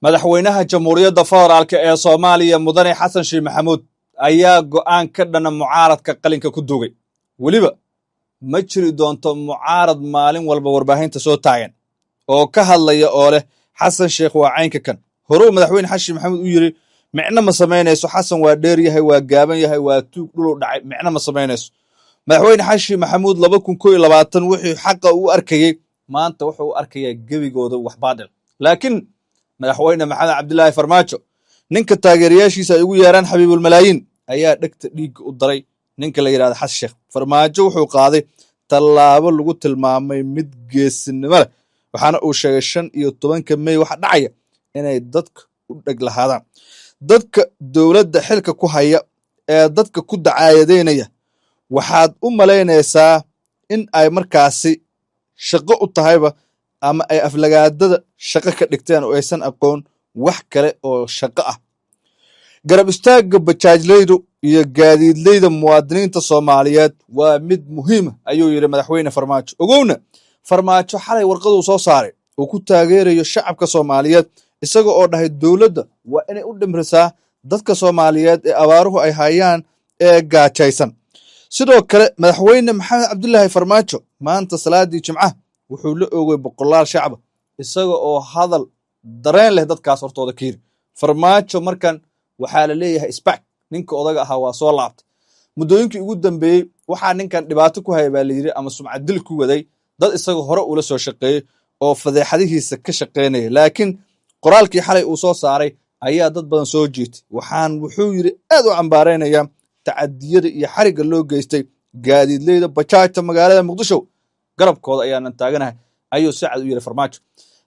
madaxweynaha jamhuuriyadda federaalk ee Soomaaliya mudane Xasan Sheikh Maxamuud ayaa go'aan ka dhana mucaaradka qalinka ku duugay waliba ma jiri doonto mucaarad maalin walba warbaahinta soo taagan oo ka hadlaya oo leh Xasan Sheikh waa caynka kan horuu madaxweyne Xasan Sheikh Maxamuud u yiri micna ma sameynayso Xasan waa dheer yahay waa gaaban yahay waa tuug dhul dhacay micna ma sameynayso madaxweyne Xasan Sheikh Maxamuud 2021 wixii xaq u arkayay maanta wuxuu u arkayaa gebigooda wax baadil laakiin madaxweyne maxamed cabdilaahi farmaajo ninka taageerayaashiisa ay ugu yeeraan xabiibul malaayiin ayaa dhagta dhiig u daray ninka la yiraahdo Xasan Sheikh farmaajo wuxuu qaaday tallaabo lagu tilmaamay mid geesinimo leh waxaana uu sheegay 15 May waxa dhacaya inay dadka u dhag lahaadaan dadka dawladda xilka ku haya ee dadka ku dacaayadeynaya waxaad u malaynaysaa in ay markaasi shaqo u tahayba ama ay aflagaadada shaqo ka dhigteen oo aysan aqoon wax kale oo shaqo ah garab istaagga bajaajleydu iyo gaadiidleyda muwaadiniinta Soomaaliyeed waa mid muhiim ah ayuu yiri madaxweyne farmaajo ogowna farmaajo xalay warqad uu soo saaray oo ku taageerayo shacabka Soomaaliyeed isaga oo dhahay dawladda waa inay u dhimrisaa dadka Soomaaliyeed ee abaaruhu ay hayaan ee gaajaysan sidoo kale madaxweyne maxamed cabdilaahi farmaajo maanta salaadii jimcaha wuxuu la oogay boqolaal shacab isaga oo hadal dareen leh dadkaas hortooda ka yiri farmaajo markan waxaa la leeyahay isback ninka odaga ahaa waa soo laabtay muddooyinkii ugu dambeeyay waxaa ninkan dhibaato ku hayay baa la yiri ama sumcad dil ku waday dad isaga hore ula soo shaqeeyay oo fadeexadihiisa ka shaqeynaya laakiin qoraalkii xalay uu soo saaray ayaa dad badan soo jiitay waxaan wuxuu yiri aad u cambaareynaya tacadiyada iyo xariga loo geystay gaadiidleyda bajaajta magaalada Muqdisho garabkooda ayaanan taaganahay ayuu Saacad u yiri farmaajo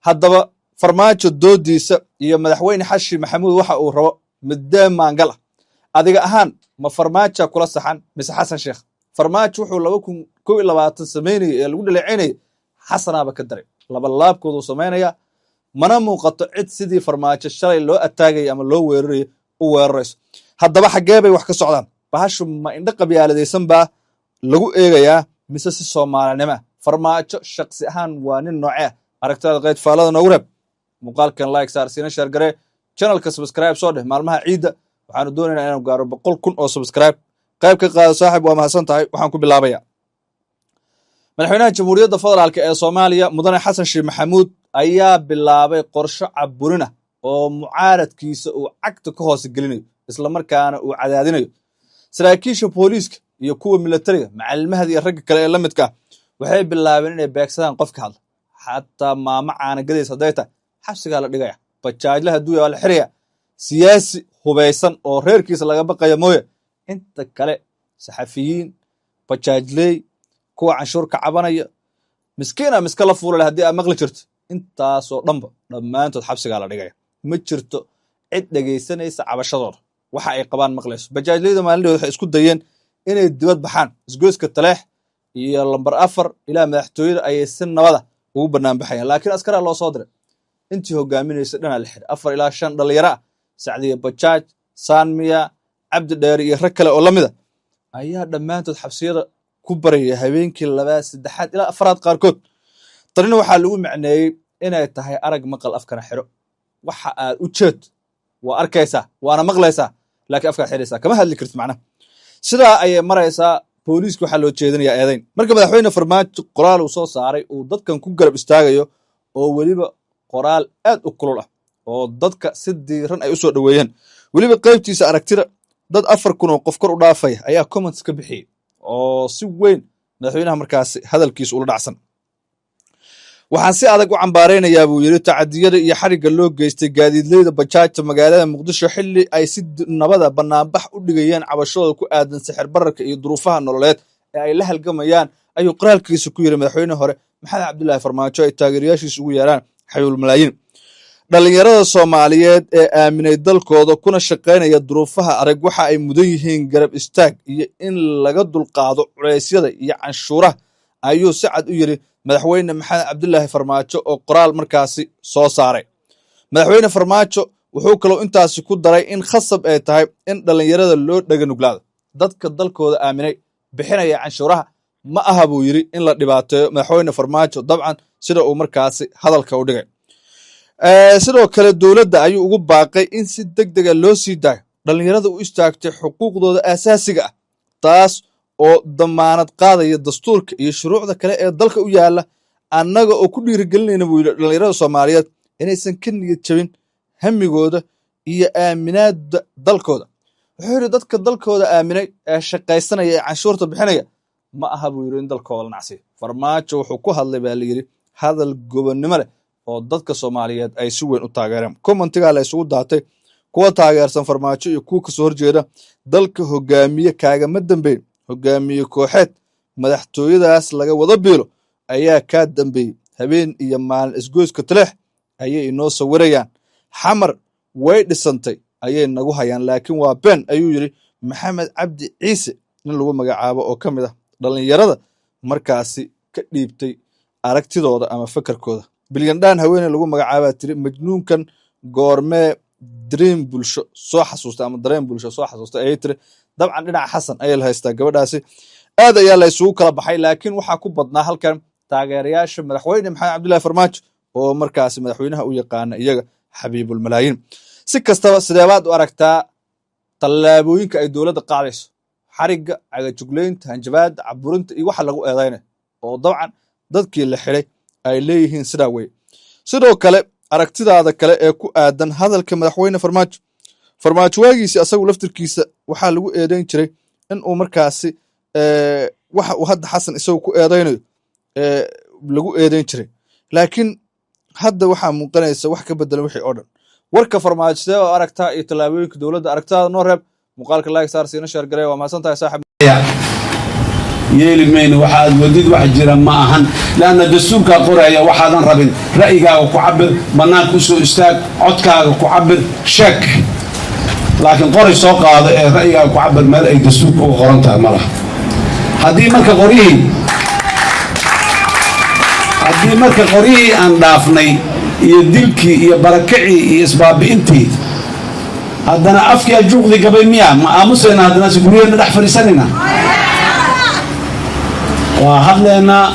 haddaba farmaajo doodiisa iyo madaxweyne Xasan Sheikh Maxamuud waxa uu rabo midda maangal adiga ahaan ma farmaajo kula saxan mise Xasan Sheikh farmaajo wuxuu 2021 sameeyay ee lagu dhaleecinay xasanaaba ka daray laba laabkoodu sameynaya mana muuqato cid sidii farmaajo shalay loo ataagay ama loo weeraray u weerarayso haddaba xagee bay wax ka socdaan bahashu ma indha qabyaaladeysan baa lagu eegayaa mise si Soomaalinimo farmaajo shakhsi ahaan waa nin noocee aragtada qayd faalada noogu reeb muuqaalkan like saar siina share gare channelka subscribe soo dheh maalmaha ciida waxaanu doonaynaa inaan gaaro 100,000 oo subscribe qayb ka qaado saaxiib waa mahadsan tahay waxaan ku bilaabayaa madaxweynaha jamhuuriyadda federaalk ee Soomaaliya mudane Xasan Sheikh Maxamuud ayaa bilaabay qorshe caburina oo mucaaradkiisa uu cagta ka hoos gelinayo isla markaana uu cadaadinayo saraakiisha booliiska iyo kuwa militariga macallimada iyo rag kale ee la midka waxay bilaabeen inay beegsadaan qofka hadla xataa maama caana gadays hadayta xabsiga la dhigaya bajaajlaha duuya la xiriya siyaasi hubeysan oo reerkiisa laga baqayo mooye inta kale saxafiyiin bajaajley kuwa canshuur ka cabanaya miskiina miska la fuulay hadii ay maqli jirto intaas oo dhanba dhamaantood xabsiga la dhigaya ma jirto cid dhageysanaysa cabashadooda waxa ay qabaan maqlayso bajaajleyda maalintii waxay isku dayeen inay dibad baxaan isgoyska Taleex iyo lambar 4 ilaa madaxtooyada ay si nabada ugu banaan baxayaan laakiin askar loo soo diray intii hogaaminaysa dhana la xir 4 ilaa 5 dhalinyaro Sacdiya Bajaaj Saanmiya Cabdi Dheer iyo rag kale oo lamida ayaa dhamaantood xabsiyada ku baraya habeenkii 2 3 ilaa 4 qaarkood tarina waxa lagu macneeyay inay tahay arag maqal afkana xiro waxa aad u jeed waa arkaysaa waana maqlaysaa laakiin afka xiraysaa kama hadli kartid macna sidaa ay maraysaa booliisku waxa loo jeedinayaa eedayn marka madaxweyne farmaajo qoraal uu soo saaray uu dadkan ku garab istaagayo oo waliba qoraal aad u kulul ah oo dadka si diiran ay u soo dhaweeyeen waliba qaybtiisa aragtida dad 4,000 oo qof kor u dhaafay ayaa comments ka bixiyay oo si weyn madaxweynaha markaasi hadalkiisa ula dhacsan waxaan si adag u cambaareynaya buu yiri tacadiyada iyo xariga loo geystay gaadiidleyda bajaajta magaalada Muqdisho xilli ay si nabada banaanbax u dhigayeen cabashooda ku aadan sixir bararka iyo duruufaha nololeed ee ay la halgamayaan ayuu qoraalkiisa ku yiri madaxweyne hore maxamed cabdilaahi farmaajo ay taageerayaashiisa ugu yeeraan xabiibul malaayiin dhalinyarada Soomaaliyeed ee aaminay dalkooda kuna shaqeynaya duruufaha arag waxa ay mudan yihiin garab istaag iyo in laga dulqaado culeysyada iyo canshuuraha ayuu Saacad u yiri madaxweyne maxamed cabdilaahi farmaajo oo qoraal markaasi soo saaray madaxweyne farmaajo wuxuu kaloo intaasi ku daray in khasab ay tahay in dhalinyarada loo dhaga nuglaado dadka dalkooda aaminay bixinaya canshuuraha ma aha buu yiri in la dhibaateeyo madaxweyne farmaajo dabcan sida uu markaasi hadalka u dhigay sidoo kale dowladda ayuu ugu baaqay in si degdega loo sii daayo dhallinyarada u istaagtay xuquuqdooda aasaasiga ah taas oo damaanad qaadaya dastuurka iyo shuruucda kale ee dalka u yaala annaga oo ku dhiirigelinayna buu yidhi dhallinyarada soomaaliyeed inaysan ka niyad jabin hamigooda iyo aaminaada dalkooda wuxuu yidhi dadka dalkooda aaminay ee shaqaysanaya ee canshuurta bixinaya ma aha buu yidhi in dalkooda la nacsiyo farmaajo wuxuu ku hadlay baa la yidhi hadal gobonnimo leh oo dadka soomaaliyeed ay si weyn u taageereen commentigaa la isugu daatay kuwa taageersan farmaajo iyo kuwa kasoo horjeeda dalka hogaamiye kaagama dambeyn hogaamiye kooxeed madaxtooyadaas laga wada biilo ayaa kaa dambeeyey habeen iyo maalin isgoyska taleex ayay inoo sawirayaan xamar way dhisantay ayay nagu hayaan laakiin waa been ayuu yidhi maxamed cabdi ciise nin lagu magacaabo oo ka mid ah dhallinyarada markaasi ka dhiibtay aragtidooda ama fakarkooda bilyandhaan haweeney lagu magacaabaa tiri majnuunkan goormee dareen bulsho soo xasuusta ama dareen bulsho soo xasuusta ayay tiri dabcan dhinaca xasan ayay la haystaa gabadhaasi aad ayaa la isugu kala baxay laakiin waxaa ku badnaa halkan taageerayaasha madaxweyne maxamed cabdullaahi farmaajo oo markaasi madaxweynaha u yaqaana iyaga xabiibulmalaayiin si kastaba sideebaad u aragtaa tallaabooyinka ay dowladda qaadayso xarigga cagajuglaynta hanjabaadda caburinta iyo waxa lagu eedaynay oo dabcan dadkii la xidhay ay leeyihiin sidaa weye sidoo kale aragtidaada kale ee ku aadan hadalka madaxweyne farmaajo waagiisi asagu laftirkiisa waxaa lagu eedayn jiray in uu markaasi waxa uu hadda xasan isagu ku eedaynayo lagu eedayn jiray laakiin hadda waxaa muuqanaysa wax ka bedelan wixii oo dhan warka farmaajo sidee oo aragtaa iyo tallaabooyinka dowladda aragtaada noo reeb muuqaalka like saar siina sheer garee waa mahadsan tahay saaxib yeeli mayno waxa aad wadid wax jira ma ahan laana dastuurka qoraya waxaadan rabin ra'yigaaga ku cabir banaanka u soo istaag codkaaga ku cabir sheek laakiin qoray soo qaado ee ra'yigaaga ku cabir meel ay dastuurka uga qoran tahay ma laha haddii marka qoryihii aan dhaafnay iyo dilkii iyo barakacii iyo isbaabi'intii haddana afkii ajuuqdii gabay miya ma aamusayna haddana si guryaheena dhex fadhiisanayna waa hadlaynaa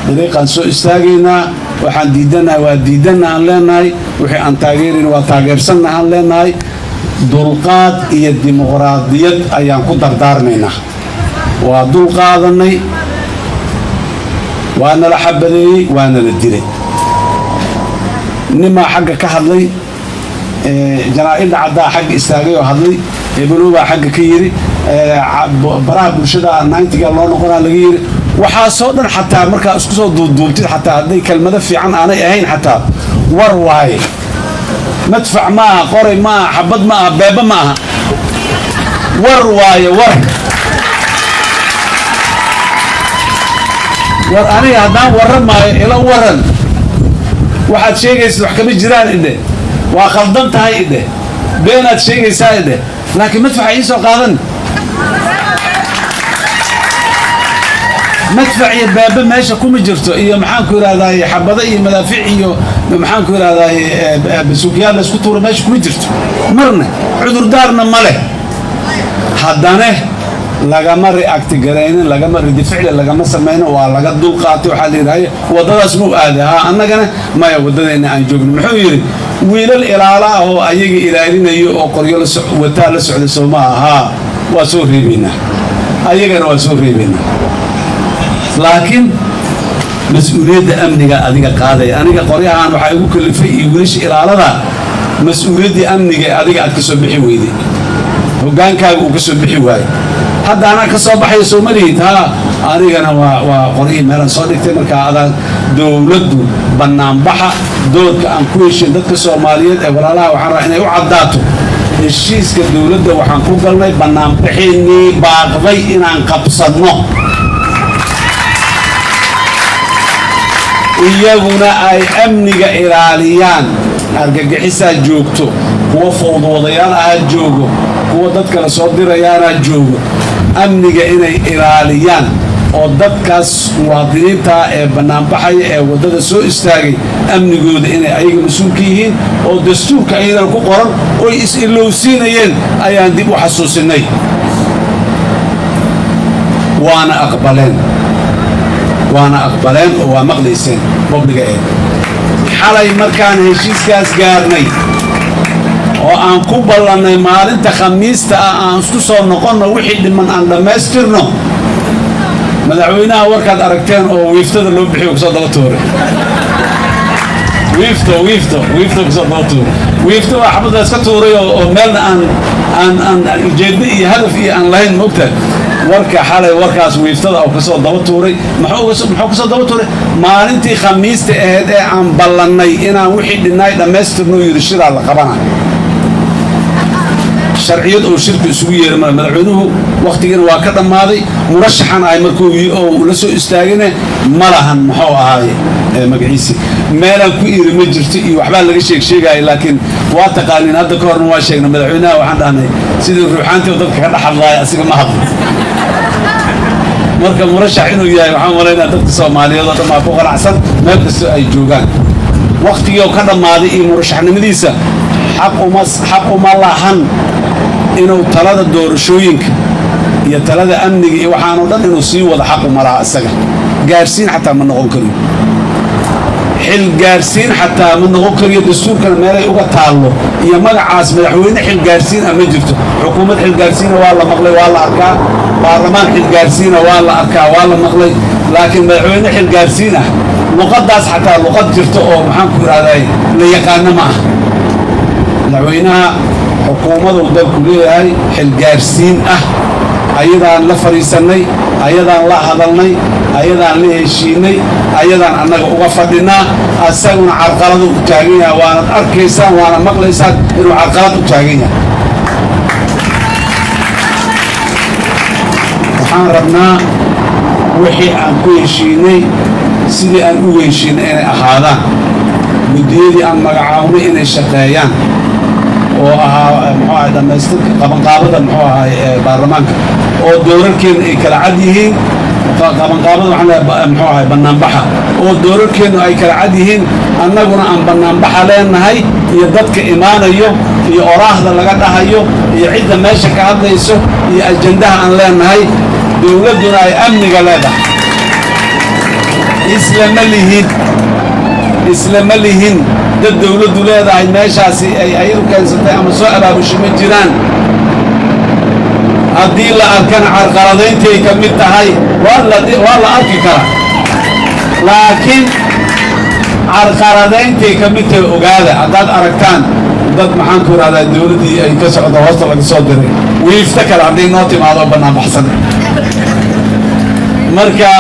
dariiqaan soo istaagaynaa waxaan diidanahay waa diidana aan leenahay wixii aan taageerayna waa taageersanna aan leenahay dulqaad iyo dimuqraadiyad ayaan ku dardaarmaynaa waa dulqaadanay waana la xabadeeyey waana la dilay nimaa xagga ka hadlay jaraa'idda caddaa xagga istaagay oo hadlay ebeloobaa xagga ka yiri baraha bulshada 90ga loo noqonaa laga yiri waxaasoo dhan xataa markaa isku soo duubduubtid xataa hadday kelmado fiican aanay ahayn xataa war waaye madfac ma aha qoray ma aha xabad ma aha beeba ma aha war waaye war aniga haddaan warran maayo ila waran waxaad sheegaysid wax kama jiraan idhe waa khaldan tahay idhe beenaad sheegaysaa idhe laakiin madfaca ii soo qaadan madfac iyo baaba meesha kuma jirto iyo maxaanku yidhahdaay xabado iyo madaafic iyo maxaanku yidhahdaay basuukiyaal la isku tuuro meesha kuma jirto marna cudurdaarna ma leh haddane lagama react garaynin lagama ridi ficli lagama samayno waa laga dulqaatay waxaa la yidhahaya waddadaas muu aaday haa annagana maya waddadeena aan joogno muxuu yidhi wiilal ilaala ah oo ayaga ilaalinayo oo qoryo wataa la socda soo ma ahaa waa soo reebaynaa ayagana waa soo reebaynaa laakiin mas-uuliyadda amniga adiga qaadaya aniga qoryahan waxaa igu kalifay iyo wiilasha ilaalada mas-uuliyaddii amniga adiga aad ka soo bixi weyday hogaankaaga uu ka soo bixi waayo hadda anaa ka soo baxaya soo ma lihid haa anigana waa qoryihii meelaan soo dhigtay markaa adaan dowladdu bannaanbaxa doorka aan ku heshin dadka soomaaliyeed ee walaalaha waxaan rabaa inay u caddaato heshiiska dowladda waxaan ku galnay bannaanbaxinnii baaqday inaan qabsadno iyaguna ay amniga ilaaliyaan argagixisaa joogto kuwa fowdwadayaal ahaa joogo kuwa dadka la soo dirayaanaa joogo amniga inay ilaaliyaan oo dadkaas muwaadiniintaa ee bannaanbaxaya ee waddada soo istaagay amnigooda inay ayaga mas-uulka yihiin oo dastuurka ayadana ku qoran oy is-ilowsiinayeen ayaan dib u xasuusinay waana aqbaleen oo waa maqlayseen bobliga xalay markaan heshiiskaas gaarnay oo aan ku ballanay maalinta khamiista ah aan isku soo noqonno wixii dhiman aan dhammaystirno madaxweynaha warkaad aragteen oo wiiftada loo bixiyo kusoo daba tuuray wiifto kusoo daba tuuray wiifto waa xabadda iska tuuray oo meelna aan ujeeddo iyo hadaf iyo aan lahayn moogtahay warka xalay warkaas wiiftada oo kasoo daba tuuray muxuu kasoo daba tuuray maalintii khamiista ahayd ee aan ballannay inaan wixii dhinnaay dhammaystirno yidhi shidaa la qabana sharciyad oo shirku isugu yeeray madaxweynuhu waqtigiina waa ka dhammaaday murashaxan ahay markuu oo la soo istaagine ma lahan muxuu ahaay magaciisi meelaan ku iri ma jirto iyo waxbaa laga sheegaya laakiin waa taqaaniin hadda ka horna waa sheegnay madaxweynaha waxaan dhahnay sidii ruuxaantii dadka ka dhaxadlaaya asiga ma hadlo marka murashax inuu yahay waxaan malaynaa dadka Soomaaliyeed oo dhammaan ku qanacsan meel kasta ay joogaan waqtigii oo ka dhammaaday iyo murashaxnimadiisa xaq uma lahan inuu talada doorashooyinka iyo talada amniga iyo waxaan oo dhan inuu sii wada xaq uma laha isaga gaarsiin xataa ma noqon karo xil gaarsiin xataa ma noqon karo dastuurkana meelay uga taallo iyo magacaas madaxweyne xil gaarsiin ama jirto xukuumad xil gaarsiin waa la maqlay waa la arkaa baarlamaan xil gaarsiin waa la arkaa waa la maqlay laakiin madaxweyne xil gaarsiin ah luqadaas xataa luqad jirto oo maxaan ku yiraahdaa la yaqaan ma ah madaxweynaha xukuumaddu dalku leeyahay xil gaarsiin ah ayadaan la fariisanay ayadaan la hadalnay ayadaan la heshiinay ayadaan annaga uga fadhinaa asaguna carqalad u taagan yahay waana arkaysaan waana maqlaysaan inuu carqalad u taagan yahay waxaan rabnaa wixii aan ku heshiinay sidii aan u heshiinay inay ahaadaan guddiyadii aan magacaabnay inay shaqeeyaan oo ahaa muxuu ahay dhammaystirka qabanqaabada muxuu ahay baarlamaanka oo doorarkeenu ay kala cad yihiin qabanqaabada waxaan leeyahay muxuu ahay bannaanbaxa oo doorarkeenu ay kala cad yihiin annaguna aan bannaanbaxa leenahay iyo dadka imaanayo iyo oraahda laga dhahayo iyo cidda meesha ka hadlayso iyo ajandaha aan leenahay dowladduna ay amniga leedahay islama lihin dad dowladdu leedahay meeshaasi ay ayadu keensatay ama soo abaabusho ma jiraan haddii la arkana carqaladayntii ay ka mid tahay waa la arki karaa laakiin carqaladayntii ka mid tahay ogaada haddaad aragtaan dad maxaan ku yidhahdaa dowladdii ay ka socdo hoosta laga soo diray wiifta kale hadday noo timaado bannaan baxsan marka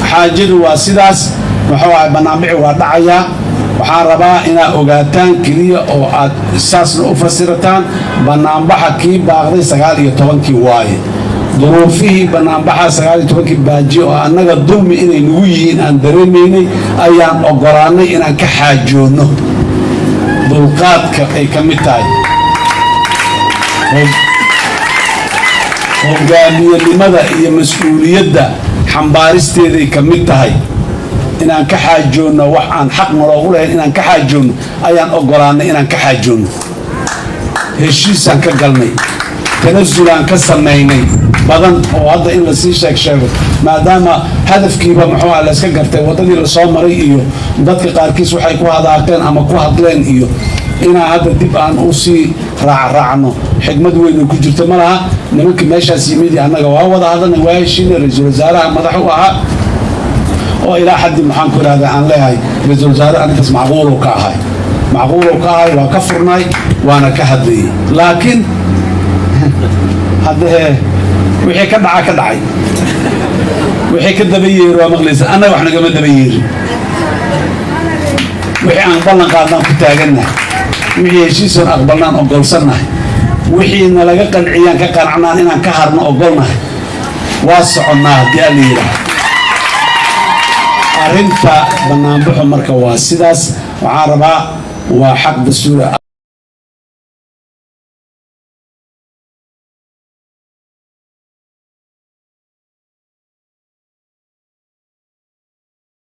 xaajadu waa sidaas muxuu ahay bannaanbixi waa dhacayaa waxaan rabaa inaad ogaataan keliya oo aad saasna u fasirataan bannaanbaxa kii baaqday 19 waaye duruufihii bannaanbaxa 19 baaji oo annaga dulmi inay nagu yihiin aan dareemaynay ayaan ogolaanay inaan ka xaajoonno dulqaadka ay ka mid tahay hogaamiyenimada iyo mas-uuliyadda xambaaristeeda ay ka mid tahay inaan ka xaajoonno wax aan xaq naloogu lahayn inaan ka xaajoonno ayaan ogolaanay inaan ka xaajoonno heshiisaan ka galnay tanasulaan ka samaynay badan oo hadda in lasii sheego maadaama hadafkiiba muxuu ah layska gartay waddadii lasoo maray iyo dadka qaarkiis waxay ku hadaaqeen ama ku hadleen iyo inaan hadda dib aan u sii raacno xigmad weyn ku jirto ma laha nimanka meeshaas yimid annaga waa wada hadalnay waa heshiinay ra-iisul wasaaraha madax u ahaa oo ilaa xaddi maxaan ku yidhahdaa aan leeyahay ra-iisul wasaare arrintaas macquulow ka ahay waa ka furnay waana ka hadlayay laakiin haddee wixii ka dhacay wixii ka daba yeeri waa maqlaysa annaga wax nagama daba yeeri wixii aan ballan qaadnaan ku taagannahay wixii heshiisoon aqbalnaan ogolsannahay wixii nalaga qanciyaan ka qanacnaan inaan ka harno ogolnahay waa soconnaa haddii aan la yidhaahdo arrinta bannaanbaxu marka waa sidaas waxaan rabaa waa xaq dastuuri